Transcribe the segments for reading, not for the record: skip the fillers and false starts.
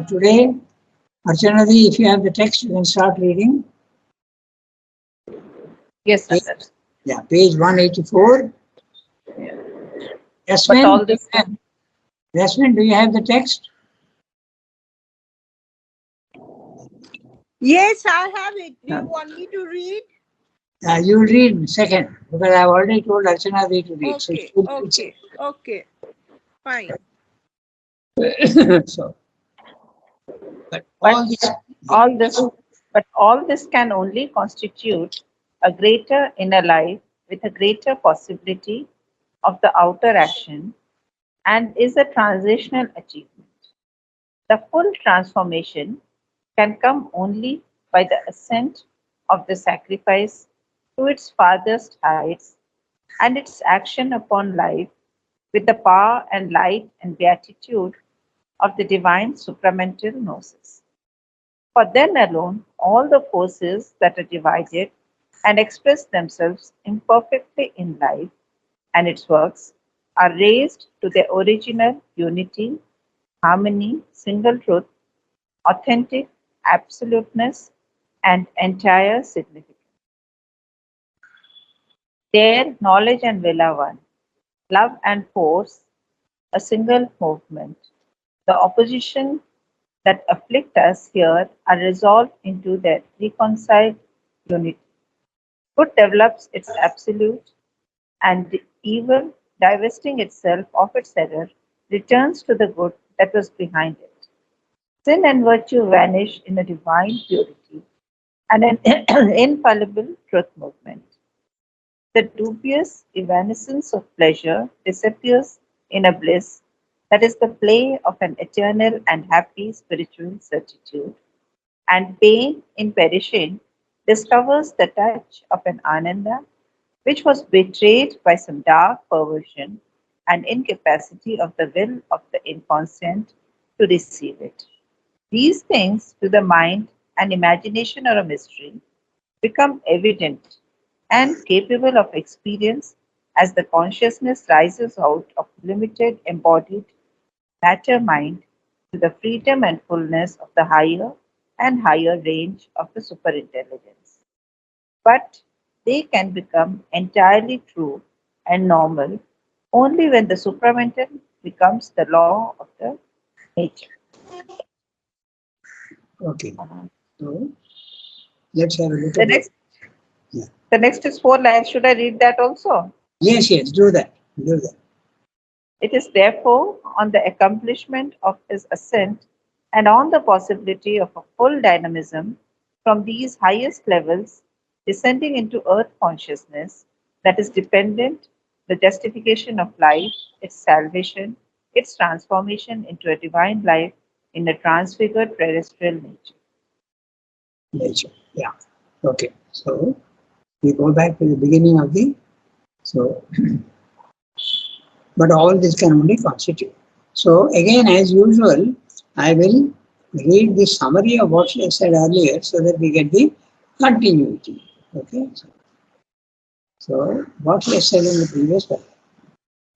So today, Archanadi, if you have the text, you can start reading. Yes, Page, sir. yeah, page 184. But Yasmin, all this, Yasmin, do you have the text? Yes, I have it. Do you want me to read? You read second, because I have already told Archanadi to read. Okay, okay, okay. Fine. So, but but all this, all this, but all this can only constitute a greater inner life with a greater possibility of the outer action and is a transitional achievement. The full transformation can come only by the ascent of the sacrifice to its farthest heights and its action upon life with the power and light and beatitude of the divine supramental gnosis. For then alone all the forces that are divided and express themselves imperfectly in life and its works are raised to their original unity, harmony, single truth, authentic absoluteness, and entire significance. There, knowledge and will are one, love and force a single movement. The opposition that afflict us here are resolved into their reconciled unity. Good develops its absolute, and the evil, divesting itself of its error, returns to the good that was behind it. Sin and virtue vanish in a divine purity and an infallible truth movement. The dubious evanescence of pleasure disappears in a bliss that is the play of an eternal and happy spiritual certitude, and pain in perishing discovers the touch of an ananda which was betrayed by some dark perversion and incapacity of the will of the inconscient to receive it. These things to the mind and imagination are a mystery become evident and capable of experience as the consciousness rises out of limited embodied matter mind to the freedom and fullness of the higher and higher range of the superintelligence. But they can become entirely true and normal only when the supramental becomes the law of the nature. okay. So let's have a look The at it. next, Yeah. the next is 4 lines. Should I read that also? Yes, yes, do that. Do that. It is therefore on the accomplishment of his ascent and on the possibility of a full dynamism from these highest levels descending into earth consciousness that is dependent the justification of life, its salvation, its transformation into a divine life in a transfigured terrestrial nature. Nature. Yeah. Okay. So we go back to the beginning of the. So, but all this can only constitute. So again, as usual, I will read the summary of what she said earlier so that we get the continuity. Okay. So what she said in the previous one.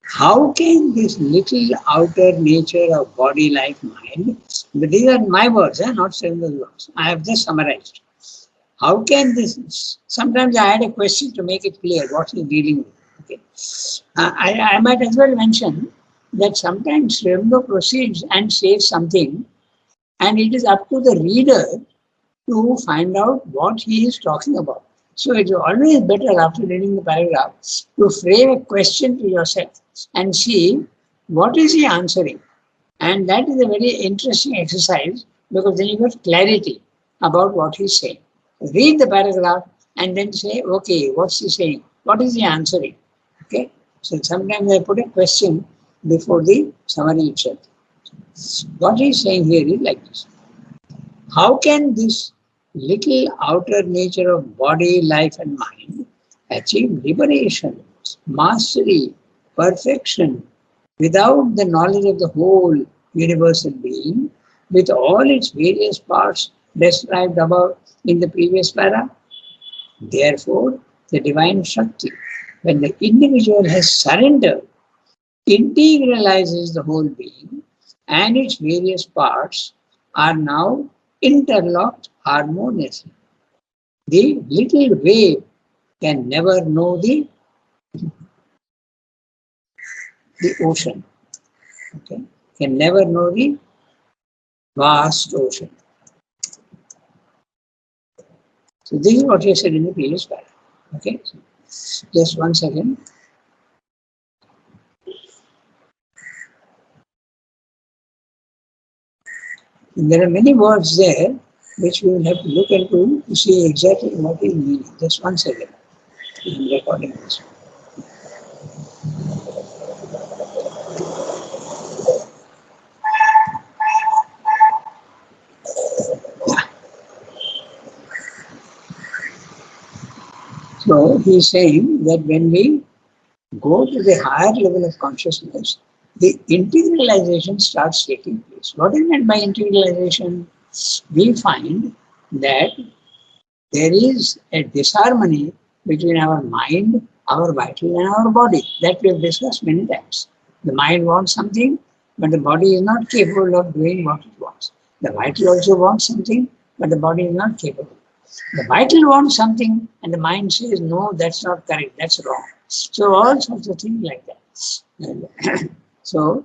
How can this little outer nature of body, life, mind, but these are my words, not Srinivas' words. I have just summarized. How can this, sometimes I had a question to make it clear what he's dealing with. Okay. I might as well mention that sometimes Srinivas proceeds and says something, and it is up to the reader to find out what he is talking about. So it's always better after reading the paragraph to frame a question to yourself and see what is he answering. And that is a very interesting exercise because then you get clarity about what he's saying. Read the paragraph and then say, okay, what's he saying? What is he answering? Okay. So sometimes I put a question before the summary itself. What he's saying here is like this. How can this little outer nature of body, life, and mind achieve liberation, mastery, perfection without the knowledge of the whole universal being, with all its various parts described above in the previous para? Therefore, the divine Shakti, when the individual has surrendered, integralizes the whole being and its various parts are now interlocked harmoniously. The little wave can never know the ocean. Okay? Can never know the vast ocean. So this is what you said in the previous paragraph. Okay? So just 1 second. And there are many words there which we will have to look into to see exactly what is meaning. Just 1 second. I'm recording this. So he is saying that when we go to the higher level of consciousness, the integralization starts taking place. What is meant by integralization? We find that there is a disharmony between our mind, our vital, and our body. That we have discussed many times. The mind wants something, but the body is not capable of doing what it wants. The vital also wants something, but the body is not capable. The vital wants something, and the mind says, no, that's not correct, that's wrong. So all sorts of things like that. And so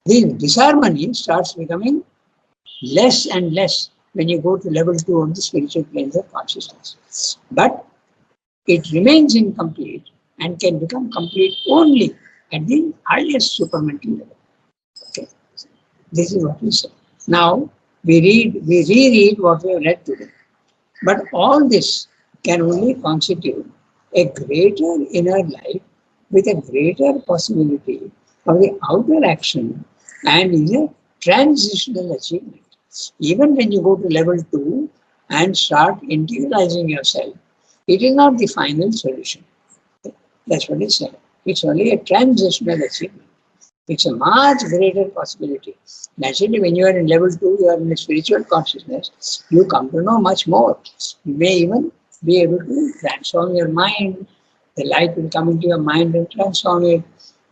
the disharmony starts becoming less and less when you go to level 2 of the spiritual planes of consciousness. But it remains incomplete and can become complete only at the highest supramental level. Okay. This is what we say. Now we reread what we have read today. But all this can only constitute a greater inner life with a greater possibility of the outer action and is a transitional achievement. Even when you go to level 2 and start integralizing yourself, it is not the final solution. That's what he said. It's only a transitional achievement. It's a much greater possibility. Naturally, when you are in level 2, you are in a spiritual consciousness, you come to know much more. You may even be able to transform your mind. The light will come into your mind and transform it.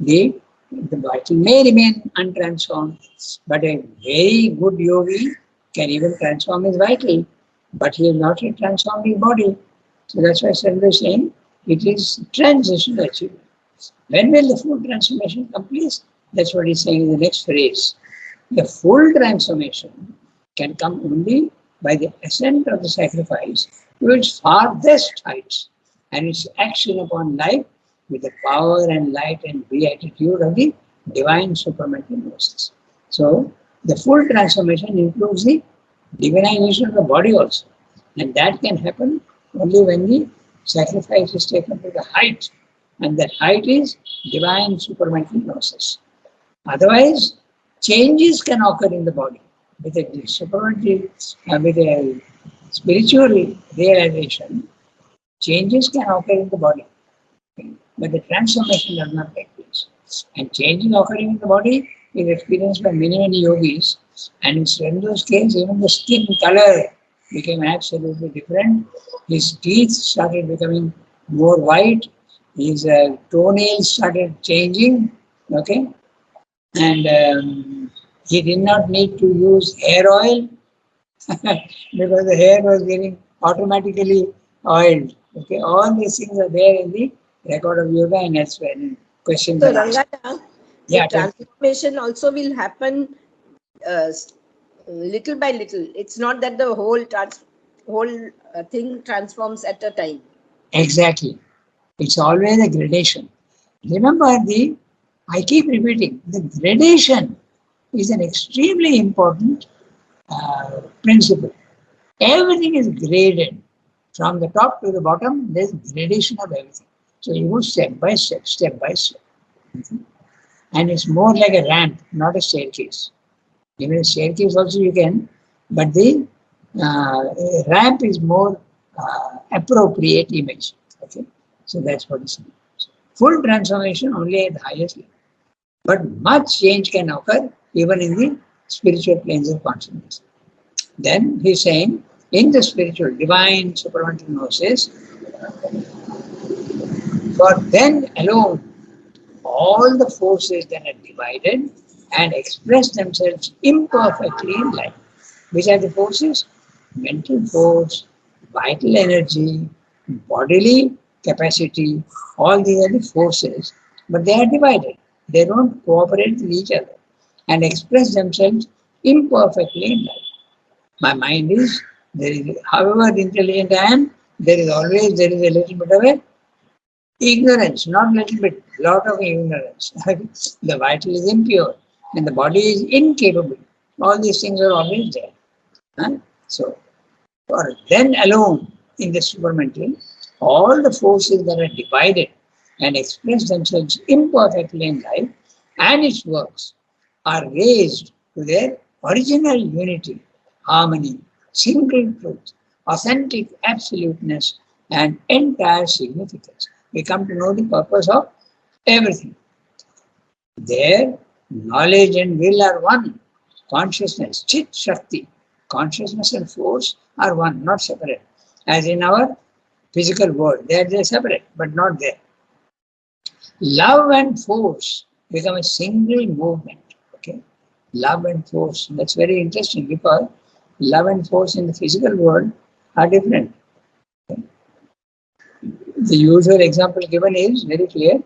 The vital may remain untransformed, but a very good yogi can even transform his vital, but he has not yet transformed his body. So that's why Sarva is saying it is transitional achievement. When will the full transformation come, please? That's what he's saying in the next phrase. The full transformation can come only by the ascent of the sacrifice to its farthest heights and its action upon life with the power and light and beatitude of the divine supramental gnosis. So, the full transformation includes the divinization of the body also. And that can happen only when the sacrifice is taken to the height. And that height is divine supramental gnosis. Otherwise, changes can occur in the body with a supramental, with a spiritual realization. Changes can occur in the body, but the transformation does not take place. And changes occurring in the body is experienced by many, many yogis. And in Srendo's case, even the skin color became absolutely different. His teeth started becoming more white. His toenails started changing. Okay. And he did not need to use hair oil because the hair was getting automatically oiled. Okay, all these things are there in the record of yoga and elsewhere. Questions So, and answers. Ranganath, Yeah, the transformation also will happen little by little. It's not that the whole thing transforms at a time. exactly. It's always a gradation. Remember, I keep repeating, the gradation is an extremely important principle. Everything is graded. From the top to the bottom, there's gradation of everything. So you go step by step, step by step. And it's more like a ramp, not a staircase. Even a staircase also you can, but the ramp is more appropriate image. Okay, so that's what it's saying. Full transformation only at the highest level. But much change can occur even in the spiritual planes of consciousness. Then he's saying, in the spiritual divine supramental gnosis, for then alone, all the forces that are divided and express themselves imperfectly in life. Which are the forces? Mental force, vital energy, bodily capacity, all these are the forces, but they are divided. They don't cooperate with each other and express themselves imperfectly in life. My mind is, there is, however intelligent I am, there is a little bit of a ignorance, not little bit, lot of ignorance. The vital is impure and the body is incapable. All these things are always there. Huh? So, for then alone in the supramental, all the forces that are divided and express themselves imperfectly in life and its works are raised to their original unity, harmony, single truth, authentic absoluteness, and entire significance. We come to know the purpose of everything. There, knowledge and will are one. Consciousness, Chit Shakti, consciousness and force are one, not separate. As in our physical world, they're separate, but not there. Love and force become a single movement. Okay, love and force. That's very interesting because love and force in the physical world are different. Okay? The usual example given is very clear.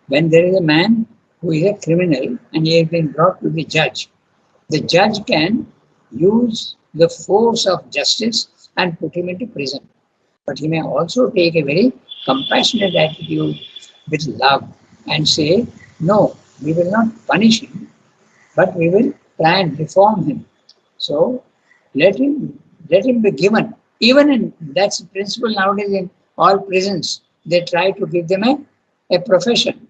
When there is a man who is a criminal and he has been brought to the judge can use the force of justice and put him into prison. But he may also take a very compassionate attitude with love and say, no, we will not punish him, but we will try and reform him. So let him be given. Even in that's the principle nowadays in all prisons. They try to give them a profession,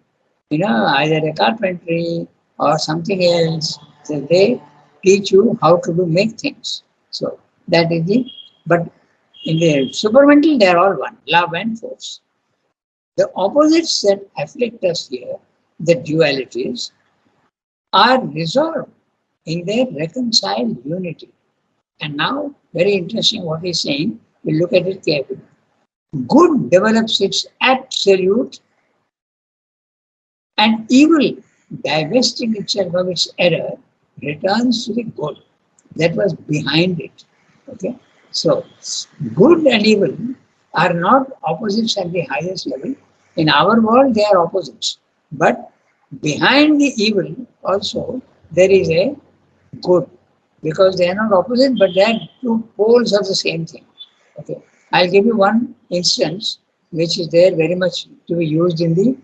either a carpentry or something else. So they teach you how to make things. So that is the, but in the supramental they are all one, love and force. The opposites that afflict us here, the dualities, are resolved in their reconciled unity. And now, very interesting what he's saying, we'll look at it carefully. Good develops its absolute and evil, divesting itself of its error, returns to the good that was behind it. Okay? So, good and evil are not opposites at the highest level. In our world, they are opposites. But behind the evil also, there is a good. Because they are not opposite, but they are two poles of the same thing. Okay, I'll give you one instance which is there very much to be used in the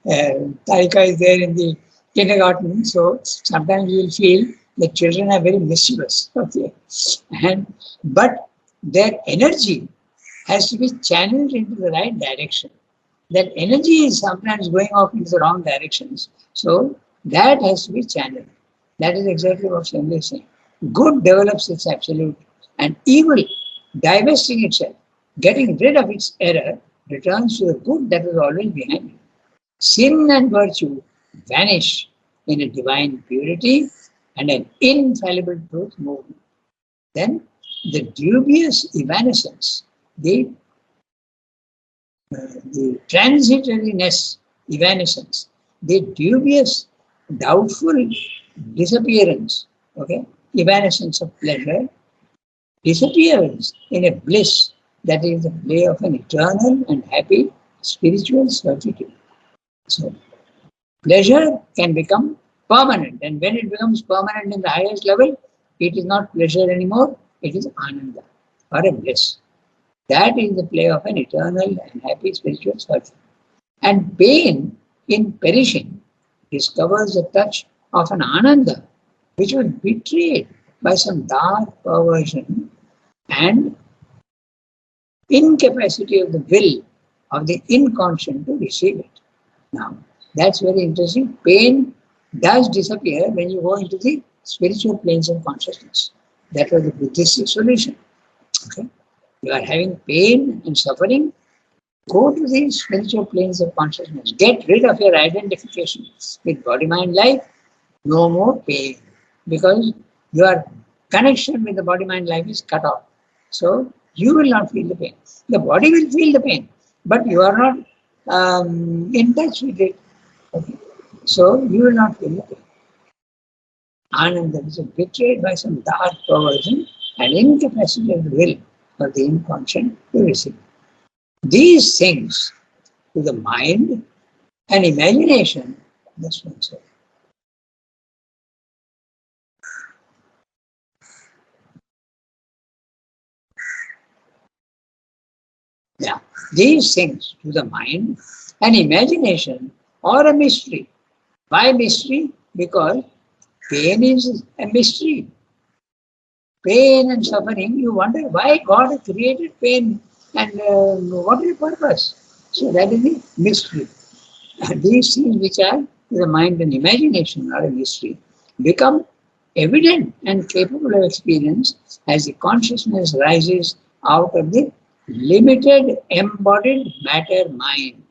Taika is there in the kindergarten. So sometimes you will feel the children are very mischievous. Okay, but their energy has to be channeled into the right direction. That energy is sometimes going off into the wrong directions. So that has to be channeled. That is exactly what Swami is saying. Good develops its absolute and evil, divesting itself, getting rid of its error, returns to the good that was always behind it. Sin and virtue vanish in a divine purity and an infallible truth movement. Then the dubious evanescence, the transitoriness, evanescence, the dubious, doubtful disappearance, okay, evanescence of pleasure, disappearance in a bliss that is the play of an eternal and happy spiritual certitude. So, pleasure can become permanent, and when it becomes permanent in the highest level, it is not pleasure anymore, it is ananda or a bliss. That is the play of an eternal and happy spiritual certitude. And pain in perishing discovers the touch of an ananda which was betrayed by some dark perversion and incapacity of the will of the inconscient to receive it. Now, that's very interesting. Pain does disappear when you go into the spiritual planes of consciousness. That was the Buddhistic solution. Okay? You are having pain and suffering, go to the spiritual planes of consciousness. Get rid of your identification with body, mind, life. No more pain. Because your connection with the body, mind, life is cut off. So you will not feel the pain. The body will feel the pain, but you are not in touch with it. Okay. So you will not feel the pain. Ananda is betrayed by some dark perversion and incapacity of the will of the inconscient to receive. These things to the mind and imagination, this one says. Yeah, these things to the mind and imagination are a mystery. Why mystery? Because pain is a mystery. Pain and suffering, you wonder why God created pain and what is the purpose? So that is the mystery. And these things which are to the mind and imagination are a mystery, become evident and capable of experience as the consciousness rises out of the limited embodied matter mind.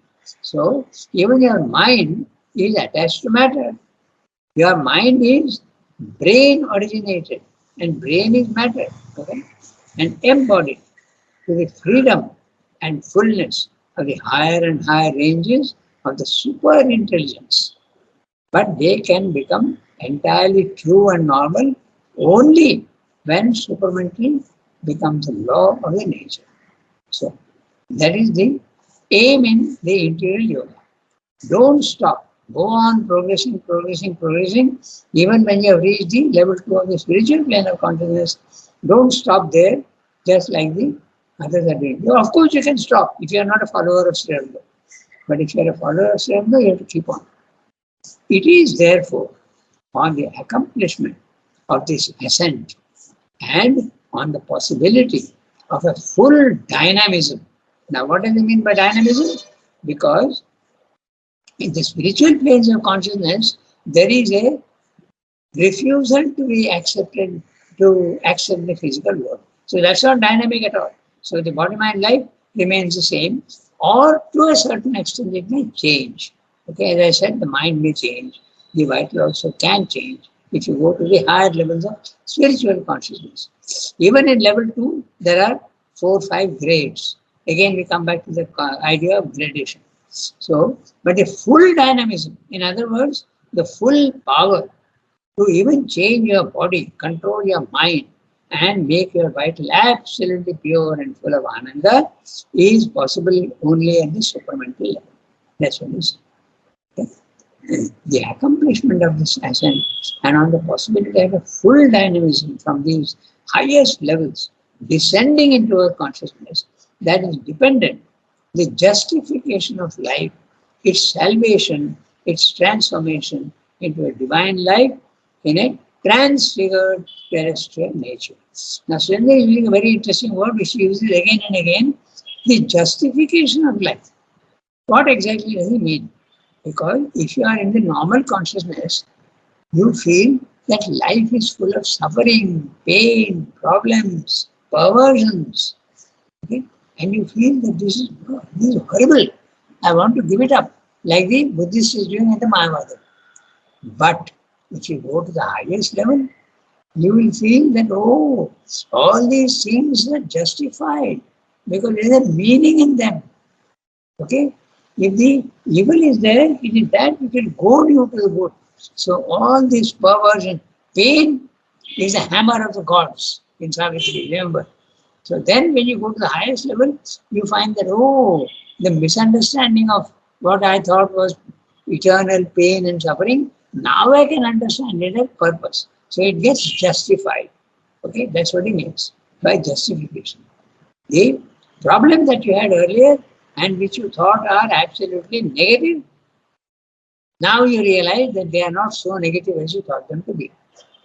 So even your mind is attached to matter. Your mind is brain originated and brain is matter, okay? And embodied to the freedom and fullness of the higher and higher ranges of the super intelligence. But they can become entirely true and normal only when supermental becomes a law of the nature. So that is the aim in the interior yoga. Don't stop. Go on progressing, progressing, progressing. Even when you have reached the level 2 of the spiritual plane of consciousness, don't stop there, just like the others are doing. Of course, you can stop if you are not a follower of Sri Aurobindo. But if you are a follower of Sri Aurobindo, you have to keep on. It is therefore on the accomplishment of this ascent and on the possibility of a full dynamism. Now, what does it mean by dynamism? Because in the spiritual planes of consciousness, there is a refusal to be accepted, to accept the physical world. So that's not dynamic at all. So the body mind life remains the same, or to a certain extent it may change. Okay, as I said, the mind may change, the vital also can change if you go to the higher levels of spiritual consciousness. Even in level 2, there are 4 or 5 grades. Again, we come back to the idea of gradation. So, but the full dynamism, in other words, the full power to even change your body, control your mind, and make your vital absolutely pure and full of ananda is possible only at the supramental level. That's what it is. Okay? The accomplishment of this ascent and on the possibility of a full dynamism from these highest levels descending into our consciousness, that is dependent. The justification of life, its salvation, its transformation into a divine life in a transfigured terrestrial nature. Now, Surendra is using a very interesting word which he uses again and again, the justification of life. What exactly does he mean? Because if you are in the normal consciousness, you feel that life is full of suffering, pain, problems, perversions. Okay? And you feel that this is horrible. I want to give it up, like the Buddhist is doing at the Mayavada. But if you go to the highest level, you will feel that, oh, all these things are justified because there is a meaning in them. Okay? If the evil is there, it is that which will goad you to the good. So all this perversion, pain is a hammer of the gods in Savitri, remember. So then when you go to the highest level, you find that, oh, the misunderstanding of what I thought was eternal pain and suffering, now I can understand it as purpose. So it gets justified. Okay, that's what it means by justification. The problem that you had earlier and which you thought are absolutely negative, now you realize that they are not so negative as you thought them to be.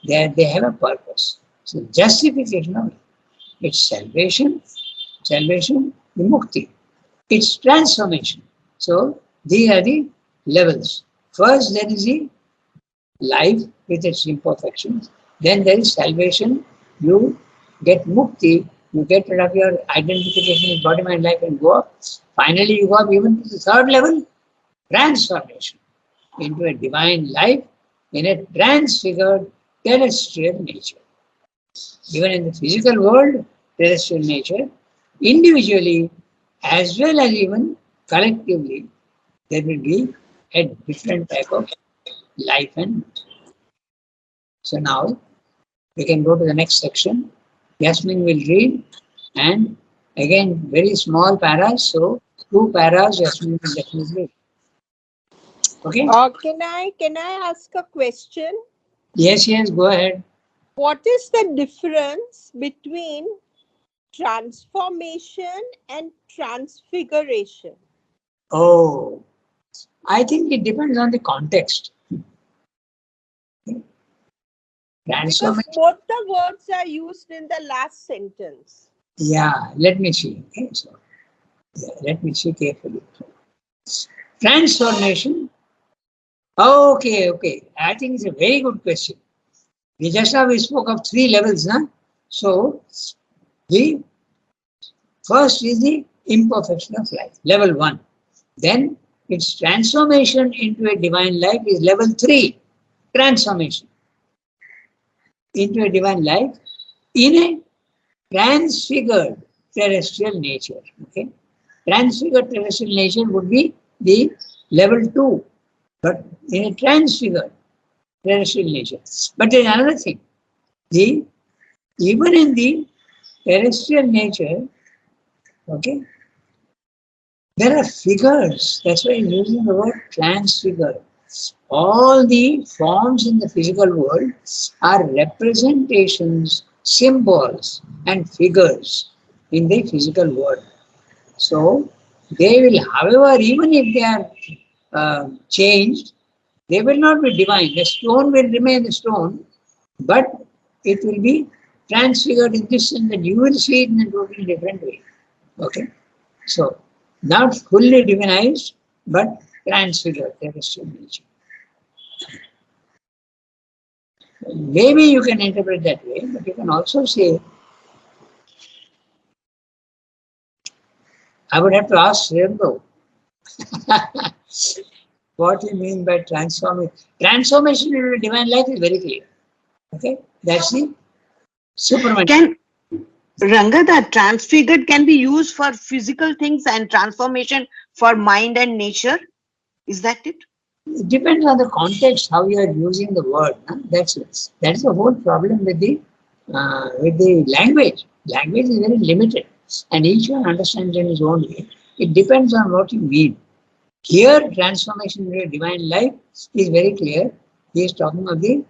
They have a purpose. So justification of it. It's salvation, the mukti. It's transformation. So these are the levels. First there is the life with its imperfections. Then there is salvation. You get mukti. You get rid of your identification with body, mind, life and go up. Finally you go up even to the third level, transformation into a divine life in a transfigured terrestrial nature. Even in the physical world, terrestrial nature, individually as well as even collectively, there will be a different type of life and So now we can go to the next section. Yasmin will read, and again very small paras, so 2 paras Yasmin will definitely read. Okay? Can I ask a question? Yes, go ahead. What is the difference between transformation and transfiguration? Oh, I think it depends on the context. Because Transformation. both the words are used in the last sentence. Yeah, let me see. Okay, so let me see carefully. Transformation. Okay. I think it's a very good question. Just now we spoke of 3 levels, huh? So the first is the imperfection of life, level 1. Then its transformation into a divine life is level 3, transformation into a divine life in a transfigured terrestrial nature. Okay, transfigured terrestrial nature would be the level 2, but in a transfigured terrestrial nature. But there is another thing. Even in the terrestrial nature, okay, there are figures. That's why I'm using the word transfigured. All the forms in the physical world are representations, symbols, and figures in the physical world. So they will, however, even if they are changed, they will not be divine. The stone will remain a stone, but it will be transfigured in this sense that you will see it in a totally different way. Okay, so not fully divinized, but transfigured. That is still nature. Maybe you can interpret that way, but you can also say, I would have to ask Srirendo what you mean by transformation. Transformation into divine life is very clear. Okay, that's the Superman. Can Ranga, the transfigured can be used for physical things and transformation for mind and nature? Is that it? It depends on the context how you are using the word. Huh? That's the whole problem with the language. Language is very limited, and each one understands in his own way. It depends on what you mean. Here, transformation into divine life is very clear. He is talking of the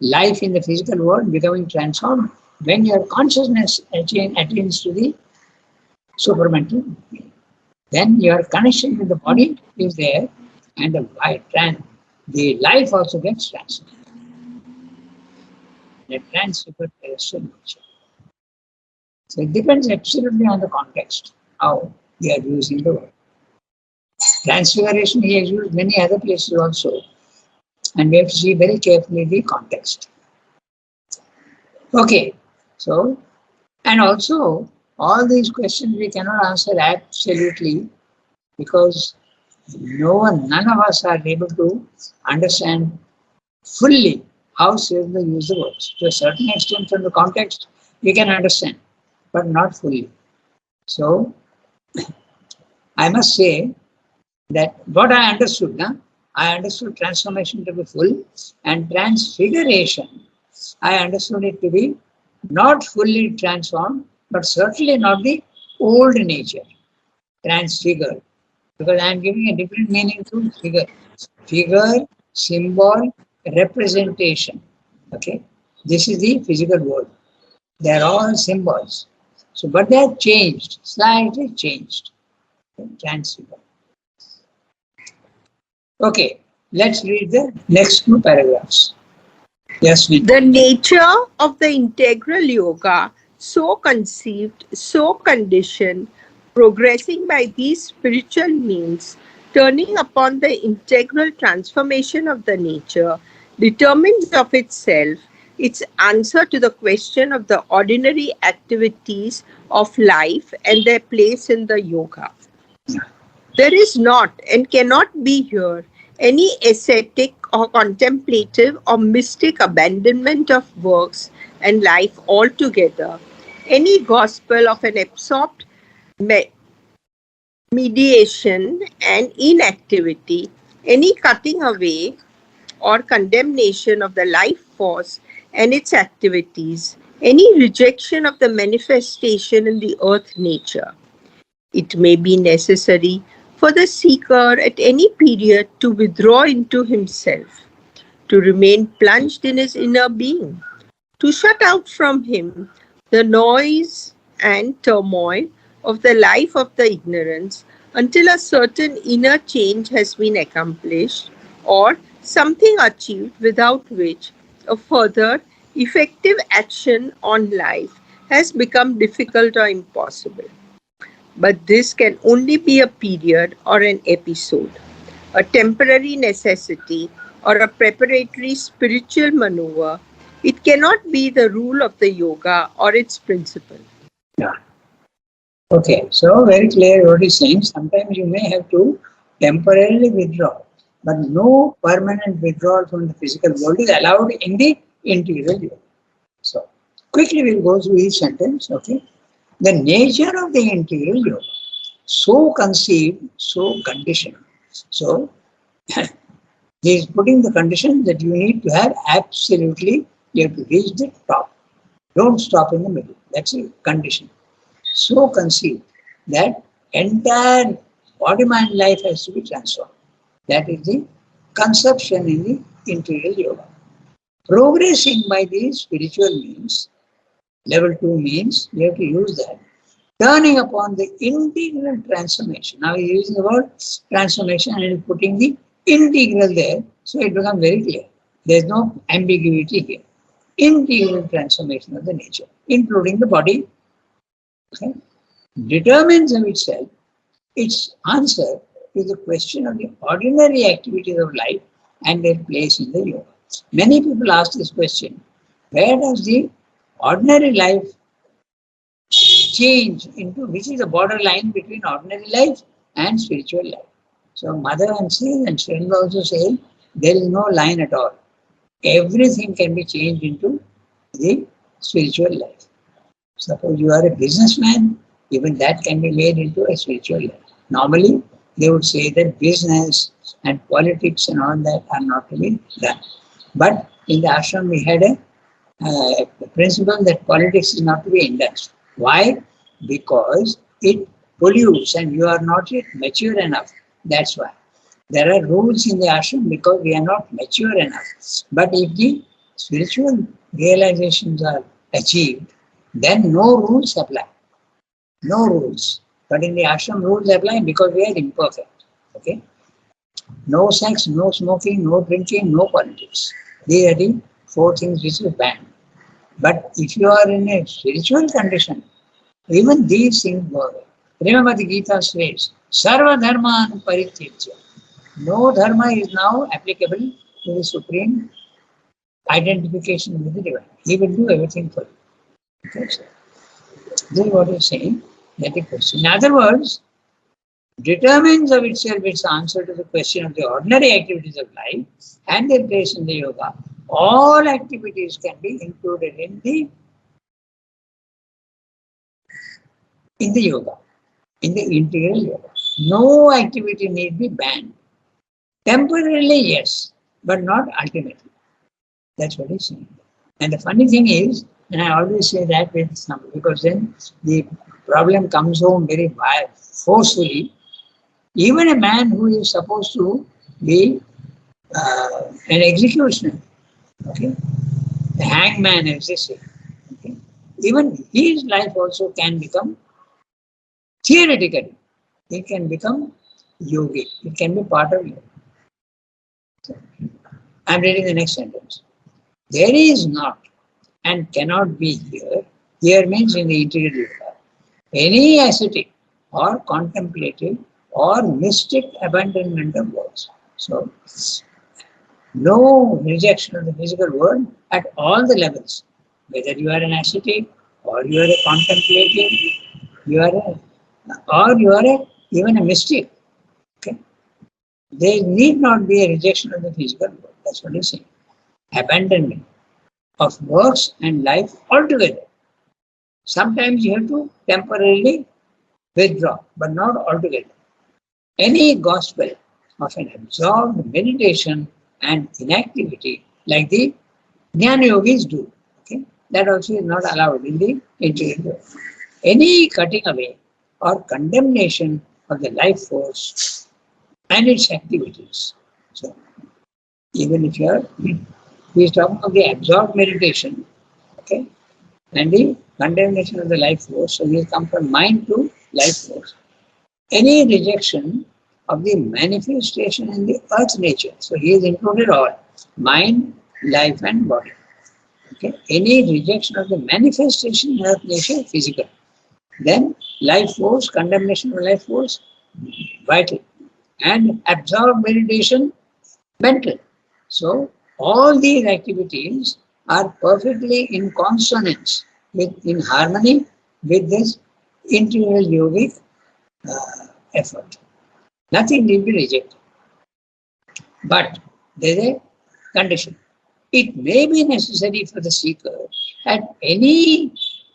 life in the physical world becoming transformed when your consciousness attains to the supramental. Then your connection with the body is there, and the life also gets transformed. The transfigured terrestrial nature. So it depends absolutely on the context, how we are using the word. Transfiguration he has used many other places also, and we have to see very carefully the context. Okay, so, and also all these questions we cannot answer absolutely because none of us are able to understand fully how Srirendo used the words. To a certain extent from the context, we can understand, but not fully. So, I must say that what I understood, I understood transformation to be full, and transfiguration, I understood it to be not fully transformed, but certainly not the old nature, transfigured. Because I am giving a different meaning to figure. Figure, symbol, representation. Okay, this is the physical world. They are all symbols. So, but they are changed, slightly changed. Transfigured. Okay, let's read the next 2 paragraphs. Yes, The nature of the integral yoga, so conceived, so conditioned, progressing by these spiritual means, turning upon the integral transformation of the nature, determines of itself its answer to the question of the ordinary activities of life and their place in the yoga. There is not and cannot be here any ascetic or contemplative or mystic abandonment of works and life altogether, any gospel of an absorbed mediation and inactivity, any cutting away or condemnation of the life force and its activities, any rejection of the manifestation in the earth nature. It may be necessary for the seeker at any period to withdraw into himself, to remain plunged in his inner being, to shut out from him the noise and turmoil of the life of the ignorance until a certain inner change has been accomplished or something achieved without which a further effective action on life has become difficult or impossible. But this can only be a period or an episode, a temporary necessity or a preparatory spiritual maneuver. It cannot be the rule of the yoga or its principle. Yeah. Okay, so very clear what he's saying. Sometimes you may have to temporarily withdraw, but no permanent withdrawal from the physical world is allowed in the integral yoga. So, quickly we'll go through each sentence. Okay, the nature of the integral yoga, so conceived, so conditioned. So, he is putting the condition that you need to have absolutely, you have to reach the top. Don't stop in the middle. That's a condition. So conceived that entire body, mind, life has to be transformed. That is the conception in the integral yoga. Progressing by the spiritual means, level 2 means, we have to use that. Turning upon the integral transformation. Now he is using the word transformation and he is putting the integral there, so it becomes very clear. There is no ambiguity here. Integral transformation of the nature, including the body, okay, determines of itself its answer to the question of the ordinary activities of life and their place in the yoga. Many people ask this question, where does the ordinary life change into, which is the borderline between ordinary life and spiritual life? So Mother and Srinivas also say there is no line at all. Everything can be changed into the spiritual life. Suppose you are a businessman, even that can be made into a spiritual life. Normally, they would say that business and politics and all that are not to be done. But in the ashram, we had a principle that politics is not to be indulged. Why? Because it pollutes and you are not yet mature enough. That's why. There are rules in the ashram because we are not mature enough. But if the spiritual realizations are achieved, then no rules apply. No rules. But in the ashram, rules apply because we are imperfect. Okay? No sex, no smoking, no drinking, no politics. These are the 4 things which is banned. But if you are in a spiritual condition, even these things go away. Remember the Gita says, Sarva Dharman Parityajya. No dharma is now applicable to the supreme identification with the divine. He will do everything for you. Okay, so this is what he is saying. That is question. In other words, determines of itself its answer to the question of the ordinary activities of life and their place in the yoga. All activities can be included in the yoga, in the integral yoga. No activity need be banned. Temporarily, yes, but not ultimately. That's what he's saying. And the funny thing is, and I always say that with some, because then the problem comes home very forcefully. Even a man who is supposed to be an executioner, okay, the hangman, as they say, okay, even his life also can become, theoretically, it can become yogic. It can be part of yoga. So, I'm reading the next sentence. There is not and cannot be here. Here means in the integral yoga. Any ascetic or contemplative or mystic abandonment of words. So, no rejection of the physical world at all the levels. Whether you are an ascetic or you are a contemplative, even a mystic. Okay? There need not be a rejection of the physical world. That's what he's saying. Abandonment of works and life altogether. Sometimes you have to temporarily withdraw, but not altogether. Any gospel of an absorbed meditation and inactivity like the Jnana yogis do. Okay? That also is not allowed in the interior. Any cutting away or condemnation of the life force and its activities. So, even if you are, he is talking of the absorbed meditation, okay, and the condemnation of the life force. So, he has come from mind to life force. Any rejection of the manifestation in the earth nature. So, he has included all mind, life, and body. Okay, any rejection of the manifestation in earth nature, physical. Then life force, condemnation of life force, vital. And absorbed meditation, mental. So all these activities are perfectly in consonance, in harmony with this interior yogic effort. Nothing will be rejected. But there is a condition. It may be necessary for the seeker at any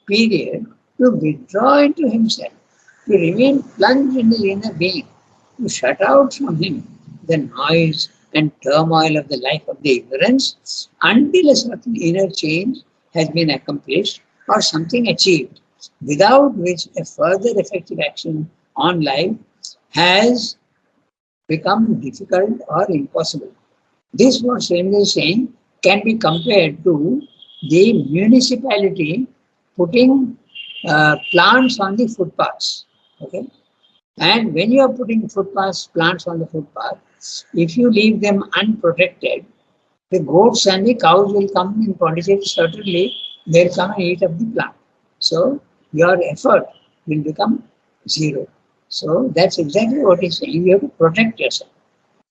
period to withdraw into himself, to remain plunged in his inner being, to shut out from him the noise and turmoil of the life of the ignorance until a certain inner change has been accomplished or something achieved, without which a further effective action on life has become difficult or impossible. This, what Swami is saying, can be compared to the municipality putting plants on the footpaths. Okay? And when you are putting footpaths, plants on the footpath, if you leave them unprotected, the goats and the cows will come in Pondicherry, certainly they'll come and eat up the plant. So your effort will become zero. So that's exactly what he's saying. You have to protect yourself.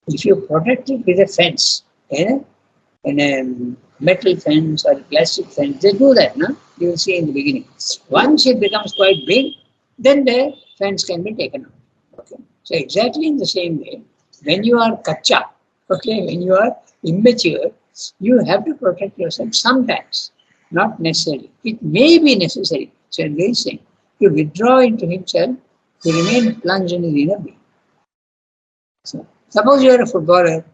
If you protect it with a fence, in a metal fence or a plastic fence, they do that, no? You will see in the beginning. Once it becomes quite big, then the fence can be taken out. Okay? So exactly in the same way, when you are kacha, okay, when you are immature, you have to protect yourself sometimes, not necessarily. It may be necessary, so he is saying, to withdraw into himself, to remain plunged in his inner being. So, suppose you are a footballer,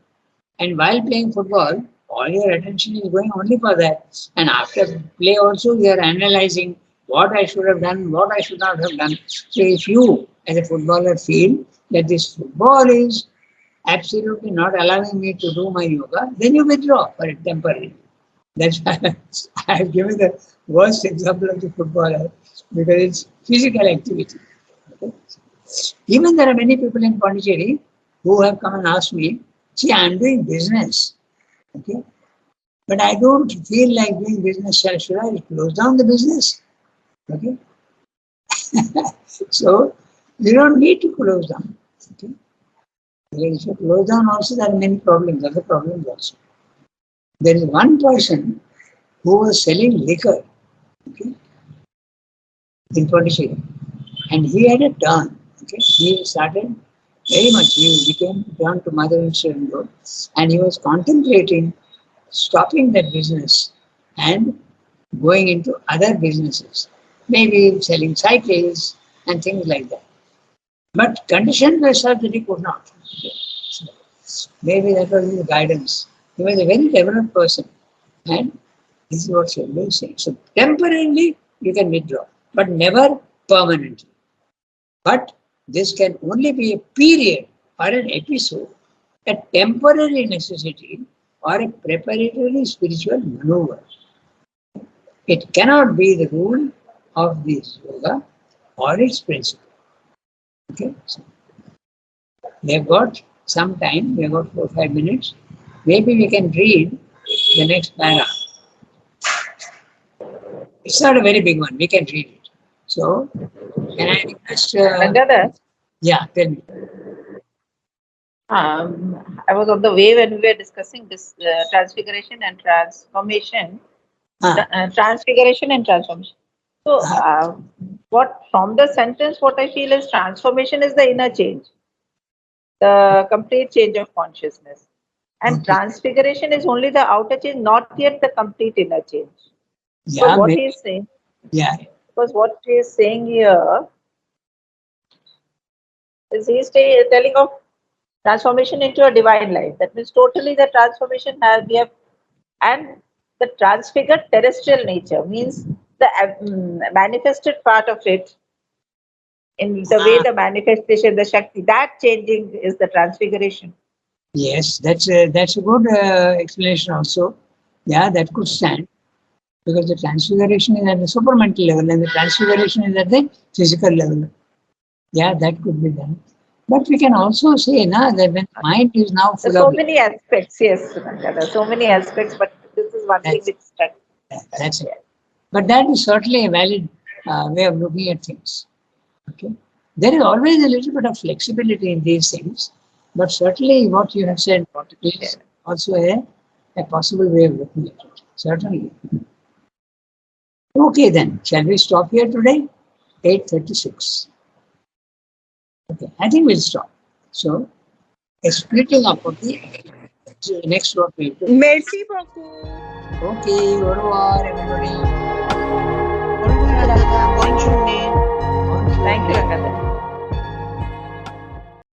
and while playing football, all your attention is going only for that. And after play also, you are analyzing what I should have done, what I should not have done. So if you, as a footballer, feel that this football is absolutely not allowing me to do my yoga, then you withdraw for it temporarily. That's why I have given the worst example of the footballer, because it's physical activity. Okay? Even there are many people in Pondicherry who have come and asked me, see, I am doing business, okay, but I don't feel like doing business. Should I close down the business? Okay, so you don't need to close down. Okay, if you close down, also there are many problems. Other problems also. There is one person who was selling liquor, okay, in Pondicherry, and he had a turn. Okay, he started very much. He became turned to mother and son-in-law, and he was contemplating stopping that business and going into other businesses, maybe selling cycles and things like that. But conditions were such that he could not. So maybe that was his guidance. He was a very developed person, and this is what Shambhu is saying. So temporarily you can withdraw, but never permanently. But this can only be a period or an episode, a temporary necessity or a preparatory spiritual maneuver. It cannot be the rule of this yoga or its principle. Okay, so we have got some time, we have got 4 or 5 minutes. Maybe we can read the next paragraph. It's not a very big one, we can read it. So, can I request? Ranganath, Yeah, tell me. I was on the way when we were discussing this transfiguration and transformation. Transfiguration and transformation. So, what from the sentence, what I feel is transformation is the inner change, the complete change of consciousness, and Okay. transfiguration is only the outer change, not yet the complete inner change. So, Yeah, what maybe. he is saying, Yeah, because what he is saying here is he is telling of Transformation into a divine life. That means totally the transformation we have, and the transfigured terrestrial nature means the manifested part of it in the way the manifestation, the Shakti, that changing is the transfiguration. Yes, that's a good explanation also. Yeah, that could stand because the transfiguration is at the supramental level and the transfiguration is at the physical level. Yeah, that could be done. But we can also say that when mind is now full There's so of many aspects, yes, Sumanta, there's so many aspects, but this is one thing That's- which struck. that's it. But that is certainly a valid way of looking at things. Okay, there is always a little bit of flexibility in these things, but certainly what you have said is also a possible way of looking at it. Certainly. Okay, then shall we stop here today? 8:36. Okay, I think we'll stop. So, a splitting up of the next what we do. Merci beaucoup. Okay, au revoir, everybody. Bonjour, bonjour.